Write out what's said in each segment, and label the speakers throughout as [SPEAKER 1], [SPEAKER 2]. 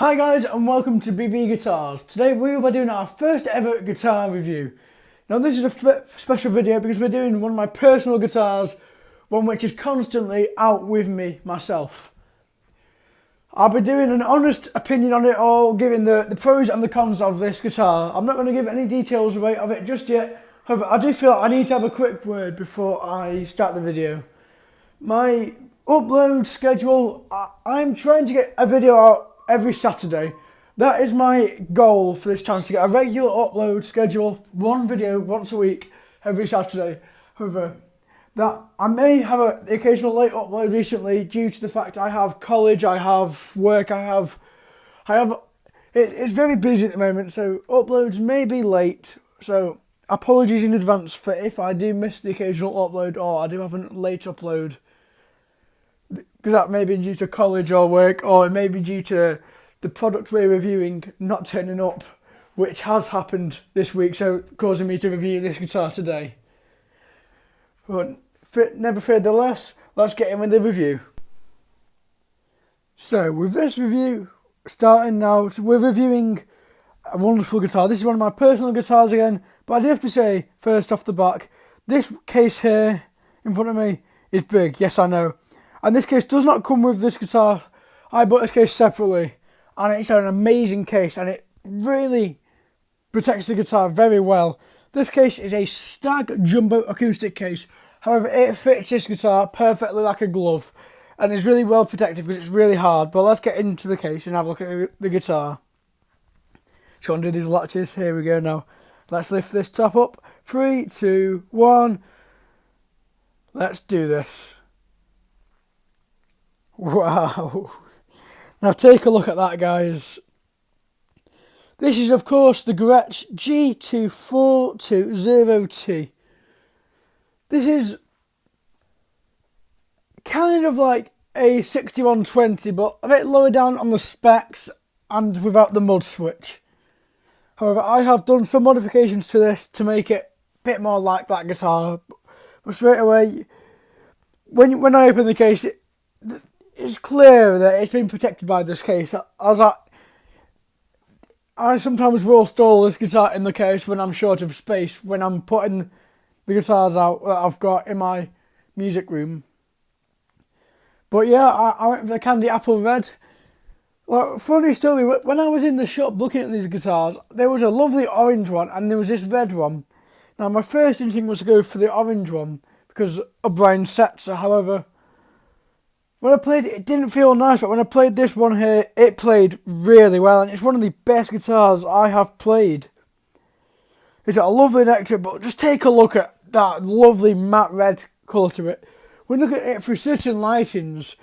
[SPEAKER 1] Hi guys and welcome to BB Guitars. Today we will be doing our first ever guitar review. Now this is a special video because we're doing one of my personal guitars, one which is constantly out with me myself. I'll be doing an honest opinion on it all, giving the pros and the cons of this guitar. I'm not going to give any details away of it just yet. However, I do feel I need to have a quick word before I start the video. My upload schedule, I'm trying to get a video out every Saturday. That is my goal for this channel, to get a regular upload schedule, one video once a week every Saturday. However, that I may have the occasional late upload recently due to the fact I have college, I have work, it's very busy at the moment, so uploads may be late. So apologies in advance for if I do miss the occasional upload or I do have a late upload, because that may be due to college or work, or it may be due to the product we're reviewing not turning up, which has happened this week, so causing me to review this guitar today. But never fear the less, let's get in with the review. So with this review, starting now, we're reviewing a wonderful guitar. This is one of my personal guitars again, but I do have to say, first off the back, this case here in front of me is big, yes I know. And this case does not come with this guitar. I bought this case separately, and it's an amazing case, and it really protects the guitar very well. This case is a Stag Jumbo acoustic case. However, it fits this guitar perfectly like a glove, and is really well protected because it's really hard. But let's get into the case and have a look at the guitar. Just going to do these latches. Here we go now. Let's lift this top up. 3, 2, 1. Let's do this. Wow. Now take a look at that, guys. This is of course the Gretsch G2420T. This is kind of like a 6120, but a bit lower down on the specs and without the mud switch. However, I have done some modifications to this to make it a bit more like that guitar. But straight away, when I open the case, it's clear that it's been protected by this case. I sometimes will store this guitar in the case when I'm short of space, when I'm putting the guitars out that I've got in my music room. But yeah, I went for the candy apple red. Well, funny story, when I was in the shop looking at these guitars, there was a lovely orange one and there was this red one. Now my first instinct was to go for the orange one because of Brian Setzer. However, when I played it, it didn't feel nice, but when I played this one here, it played really well, and it's one of the best guitars I have played. It's got a lovely neck to it, but just take a look at that lovely matte red colour to it. When you look at it through certain lightings,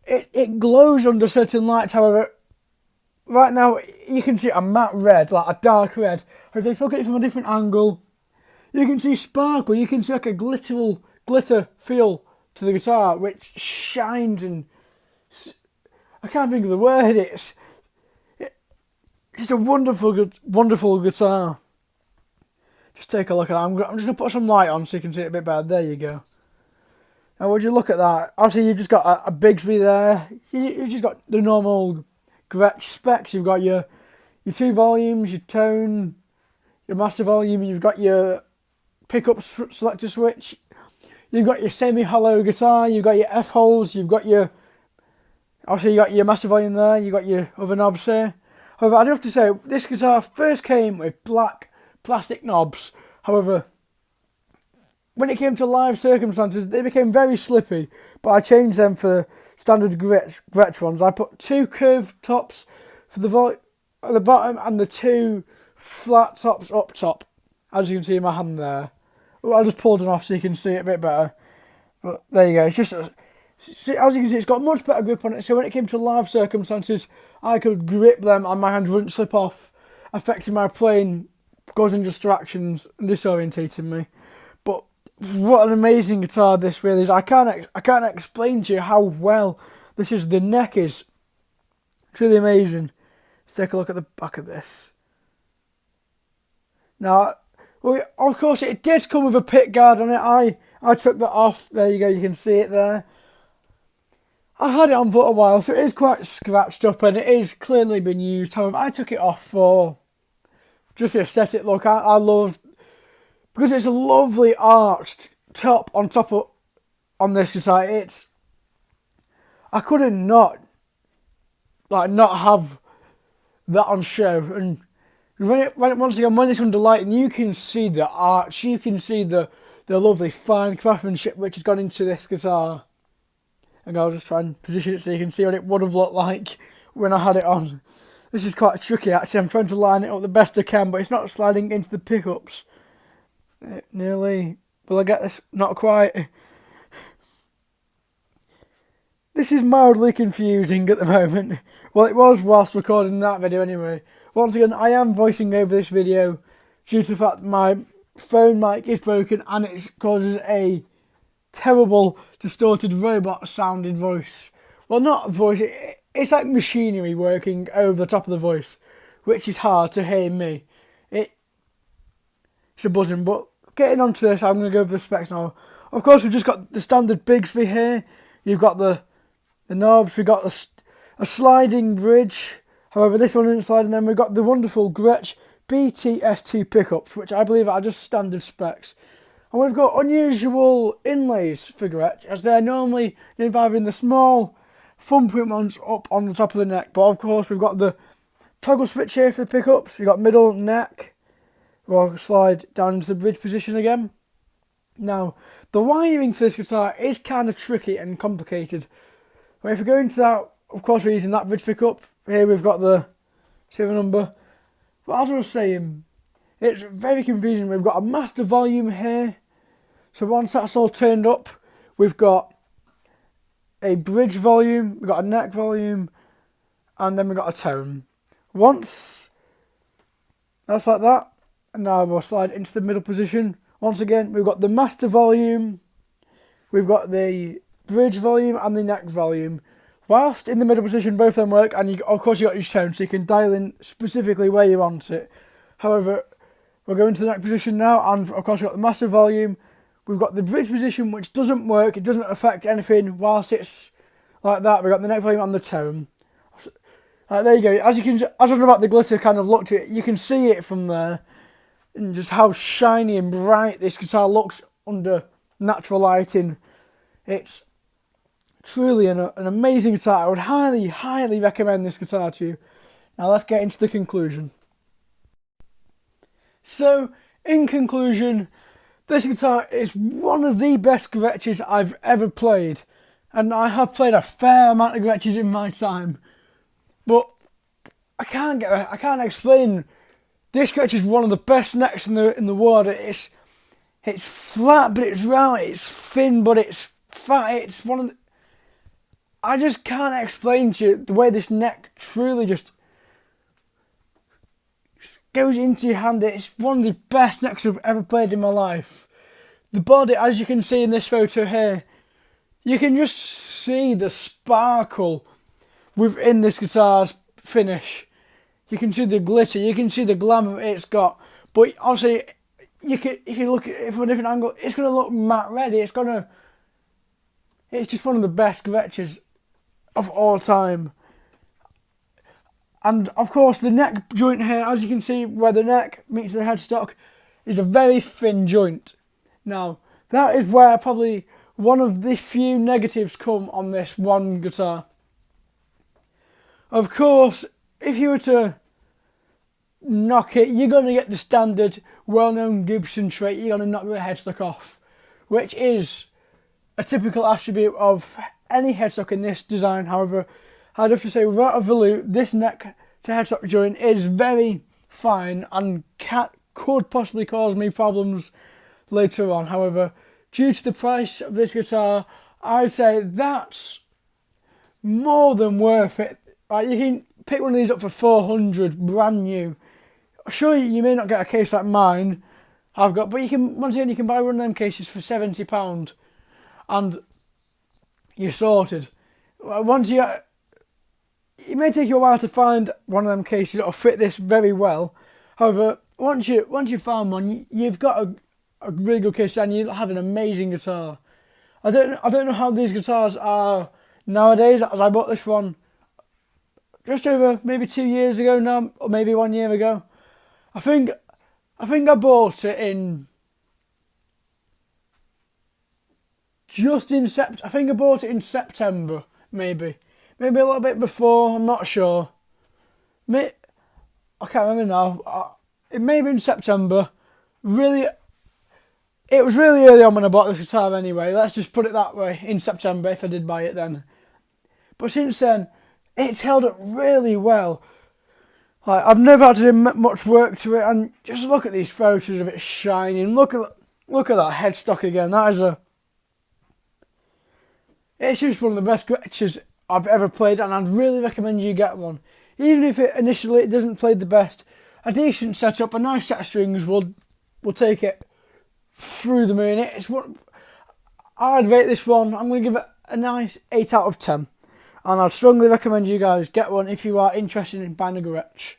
[SPEAKER 1] it glows under certain lights. However, right now you can see a matte red, like a dark red. Or if you look at it from a different angle, you can see sparkle, you can see like a glitter feel to the guitar, which shines, and I can't think of the word. It's just a wonderful guitar. Just take a look at that. I'm just going to put some light on so you can see it a bit better. There you go. Now would you look at that? Obviously you've just got a Bigsby there. You've just got the normal Gretsch specs. You've got your 2 volumes, your tone, your master volume. You've got your pickup selector switch. You've got your semi-hollow guitar, you've got your F-holes, obviously you got your master volume there, you've got your other knobs here. However, I do have to say, this guitar first came with black plastic knobs. However, when it came to live circumstances, they became very slippy, but I changed them for standard Gretsch ones. I put 2 curved tops for at the bottom and the 2 flat tops up top, as you can see in my hand there. I just pulled it off so you can see it a bit better. But there you go. It's just, as you can see, it's got much better grip on it. So when it came to live circumstances, I could grip them and my hand wouldn't slip off, affecting my playing, causing distractions and disorientating me. But what an amazing guitar this really is. I can't explain to you how well this is. The neck is. It's really amazing. Let's take a look at the back of this. Now, well, of course, it did come with a pick guard on it. I took that off. There you go. You can see it there. I had it on for a while, so it is quite scratched up and it is clearly been used. However, I took it off for just the aesthetic look. I love, because it's a lovely arched top on top of on this guitar. I couldn't not have that on show. And once again, when it's under lighting, you can see the arch, you can see the lovely fine craftsmanship which has gone into this guitar. And I'll just try and position it so you can see what it would have looked like when I had it on. This is quite tricky actually. I'm trying to line it up the best I can, but it's not sliding into the pickups. Nearly. Will I get this? Not quite. This is mildly confusing at the moment. Well, it was whilst recording that video anyway. Once again, I am voicing over this video due to the fact my phone mic is broken and it causes a terrible distorted robot sounding voice. Well, not voice, it's like machinery working over the top of the voice, which is hard to hear me. It's a buzzing. But getting onto this, I'm going to go over the specs now. Of course, we've just got the standard Bigsby here. You've got the knobs, we've got a sliding bridge. However, this one isn't sliding. Then we've got the wonderful Gretsch BTS2 pickups, which I believe are just standard specs. And we've got unusual inlays for Gretsch, as they're normally involving the small thumbprint ones up on the top of the neck. But of course, we've got the toggle switch here for the pickups. We've got middle neck. We'll slide down into the bridge position again. Now, the wiring for this guitar is kind of tricky and complicated. But if we go into that, of course, we're using that bridge pickup. Here we've got the serial number. But as I was saying, it's very confusing. We've got a master volume here. So once that's all turned up, we've got a bridge volume, we've got a neck volume, and then we've got a tone. Once that's like that, and now we'll slide into the middle position. Once again, we've got the master volume, we've got the bridge volume and the neck volume. Whilst in the middle position, both of them work, and of course you got your tone, so you can dial in specifically where you want it. However, we'll go into the neck position now, and of course we've got the master volume. We've got the bridge position, which doesn't work. It doesn't affect anything whilst it's like that. We've got the neck volume and the tone. There you go. As I talked about the glitter kind of look to it, you can see it from there. And just how shiny and bright this guitar looks under natural lighting. It's truly an amazing guitar. I would highly, highly recommend this guitar to you. Now let's get into the conclusion. So, in conclusion, this guitar is one of the best Gretsch's I've ever played. And I have played a fair amount of Gretsch's in my time. But I can't explain. This Gretsch is one of the best necks in the world. It's flat, but it's round. It's thin, but it's fat. It's one of the... I just can't explain to you the way this neck truly just goes into your hand. It's one of the best necks I've ever played in my life. The body, as you can see in this photo here, you can just see the sparkle within this guitar's finish. You can see the glitter, you can see the glamour it's got. But obviously, if you look at it from a different angle, it's going to look matte ready. It's just one of the best Gretsch's of all time. And of course, the neck joint here, as you can see, where the neck meets the headstock, is a very thin joint. Now, that is where probably one of the few negatives come on this one guitar. Of course, if you were to knock it, you're going to get the standard, well-known Gibson trait. You're going to knock the headstock off, which is a typical attribute of any headstock in this design. However, I'd have to say, without a volute, this neck to headstock joint is very fine and could possibly cause me problems later on. However, due to the price of this guitar, I'd say that's more than worth it. Like, you can pick one of these up for 400 brand new. Sure, you may not get a case like mine I've got, but once again you can buy one of them cases for £70 and you're sorted. It may take you a while to find one of them cases that'll fit this very well. However, once you found one, you've got a really good case and you'll have an amazing guitar. I don't know how these guitars are nowadays, as I bought this one just over maybe 2 years ago now, or maybe 1 year ago. I think I bought it in I think I bought it in September, maybe a little bit before. I'm not sure. I can't remember now. It may have been September. Really, it was really early on when I bought this guitar anyway. Let's just put it that way. In September, if I did buy it then. But since then, it's held up really well. Like, I've never had to do much work to it, and just look at these photos of it shining. Look at that headstock again. It's just one of the best Gretsch's I've ever played, and I'd really recommend you get one. Even if it doesn't play the best, a decent setup, a nice set of strings will take it through the moon. I'd rate this one. I'm going to give it a nice 8 out of 10. And I'd strongly recommend you guys get one if you are interested in buying a Gretsch.